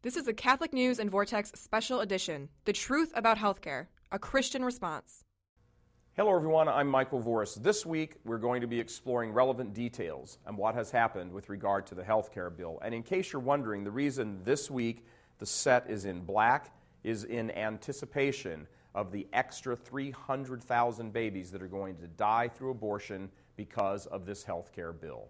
This is a Catholic News and Vortex special edition, The Truth About Healthcare, a Christian Response. Hello everyone, I'm Michael Voris. This week we're going to be exploring relevant details on what has happened with regard to the healthcare bill. And in case you're wondering, the reason this week the set is in black is in anticipation of the extra 300,000 babies that are going to die through abortion because of this healthcare bill.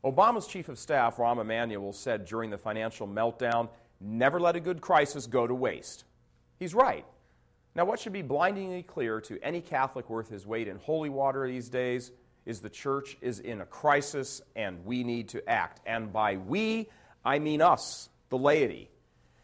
Obama's chief of staff, Rahm Emanuel, said during the financial meltdown, "Never let a good crisis go to waste." He's right. Now, what should be blindingly clear to any Catholic worth his weight in holy water these days is the church is in a crisis and we need to act. And by we, I mean us, the laity.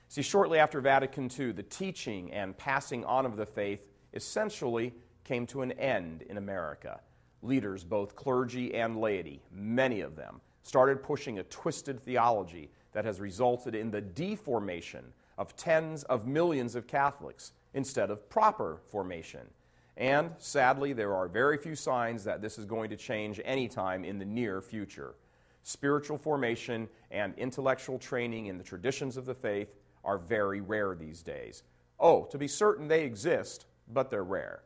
See, shortly after Vatican II, the teaching and passing on of the faith essentially came to an end in America. Leaders, both clergy and laity, many of them, started pushing a twisted theology that has resulted in the deformation of tens of millions of Catholics instead of proper formation. And sadly, there are very few signs that this is going to change anytime in the near future. Spiritual formation and intellectual training in the traditions of the faith are very rare these days. Oh, to be certain, they exist, but they're rare.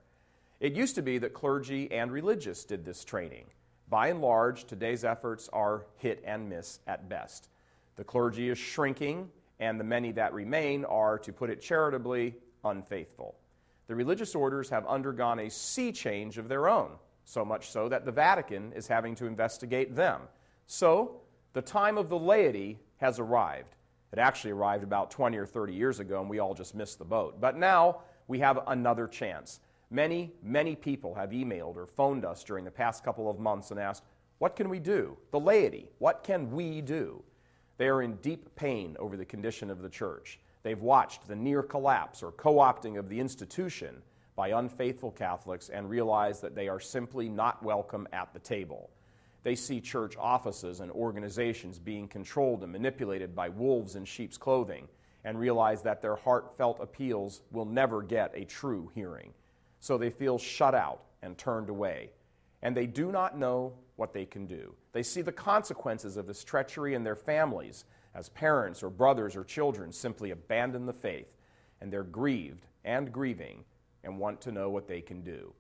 It used to be that clergy and religious did this training. By and large, today's efforts are hit and miss at best. The clergy is shrinking, and the many that remain are, to put it charitably, unfaithful. The religious orders have undergone a sea change of their own, so much so that the Vatican is having to investigate them. So, the time of the laity has arrived. It actually arrived about 20 or 30 years ago, and we all just missed the boat. But now, we have another chance. Many people have emailed or phoned us during the past couple of months and asked, what can we do? The laity, what can we do? They are in deep pain over the condition of the church. They've watched the near collapse or co-opting of the institution by unfaithful Catholics and realize that they are simply not welcome at the table. They see church offices and organizations being controlled and manipulated by wolves in sheep's clothing and realize that their heartfelt appeals will never get a true hearing. So they feel shut out and turned away. And they do not know what they can do. They see the consequences of this treachery in their families as parents or brothers or children simply abandon the faith. And they're grieved and grieving and want to know what they can do.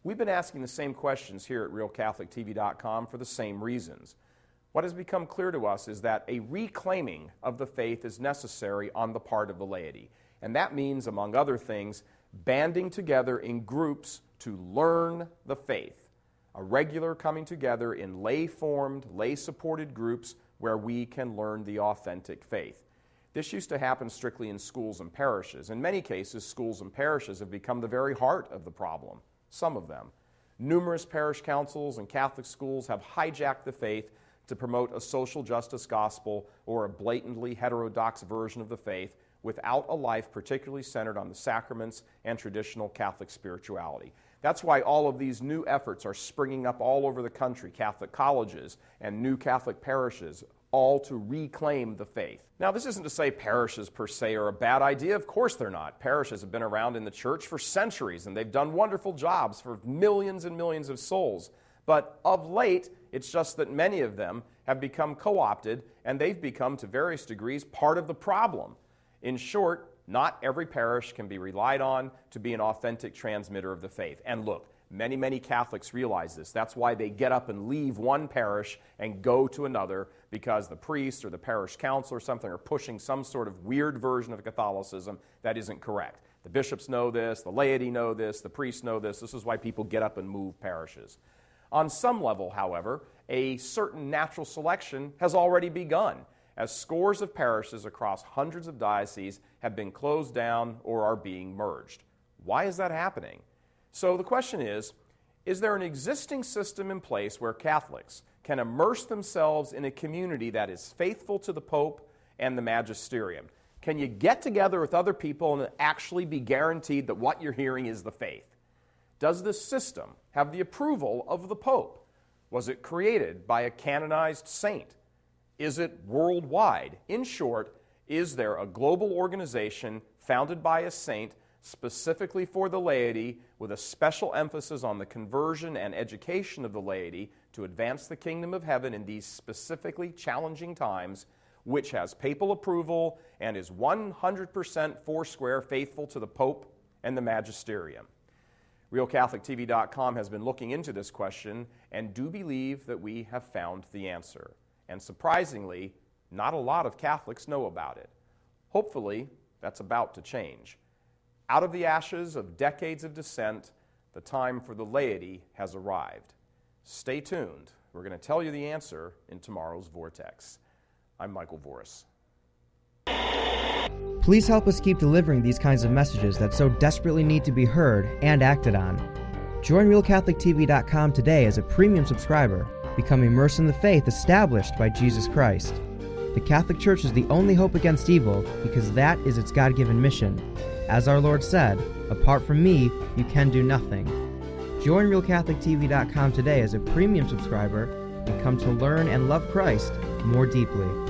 We've been asking the same questions here at RealCatholicTV.com for the same reasons. What has become clear to us is that a reclaiming of the faith is necessary on the part of the laity. And that means, among other things, banding together in groups to learn the faith, a regular coming together in lay-formed, lay-supported groups where we can learn the authentic faith. This used to happen strictly in schools and parishes. In many cases, schools and parishes have become the very heart of the problem, some of them. Numerous parish councils and Catholic schools have hijacked the faith to promote a social justice gospel or a blatantly heterodox version of the faith without a life particularly centered on the sacraments and traditional Catholic spirituality. That's why all of these new efforts are springing up all over the country, Catholic colleges and new Catholic parishes, all to reclaim the faith. Now, this isn't to say parishes per se are a bad idea. Of course they're not. Parishes have been around in the church for centuries, and they've done wonderful jobs for millions and millions of souls. But of late, it's just that many of them have become co-opted, and they've become, to various degrees, part of the problem. In short, not every parish can be relied on to be an authentic transmitter of the faith. And look, many Catholics realize this. That's why they get up and leave one parish and go to another, because the priest or the parish council or something are pushing some sort of weird version of Catholicism that isn't correct. The bishops know this, the laity know this, the priests know this. This is why people get up and move parishes. On some level, however, a certain natural selection has already begun, as scores of parishes across hundreds of dioceses have been closed down or are being merged. Why is that happening? So the question is there an existing system in place where Catholics can immerse themselves in a community that is faithful to the Pope and the Magisterium? Can you get together with other people and actually be guaranteed that what you're hearing is the faith? Does this system have the approval of the Pope? Was it created by a canonized saint? Is it worldwide? In short, is there a global organization founded by a saint specifically for the laity with a special emphasis on the conversion and education of the laity to advance the kingdom of heaven in these specifically challenging times? which has papal approval and is 100% foursquare faithful to the Pope and the Magisterium? RealCatholicTV.com has been looking into this question and do believe that we have found the answer. And surprisingly, not a lot of Catholics know about it. Hopefully, that's about to change. Out of the ashes of decades of dissent, the time for the laity has arrived. Stay tuned. We're going to tell you the answer in tomorrow's Vortex. I'm Michael Voris. Please help us keep delivering these kinds of messages that so desperately need to be heard and acted on. Join RealCatholicTV.com today as a premium subscriber. Become immersed in the faith established by Jesus Christ. The Catholic Church is the only hope against evil because that is its God-given mission. As our Lord said, apart from me, you can do nothing. Join RealCatholicTV.com today as a premium subscriber and come to learn and love Christ more deeply.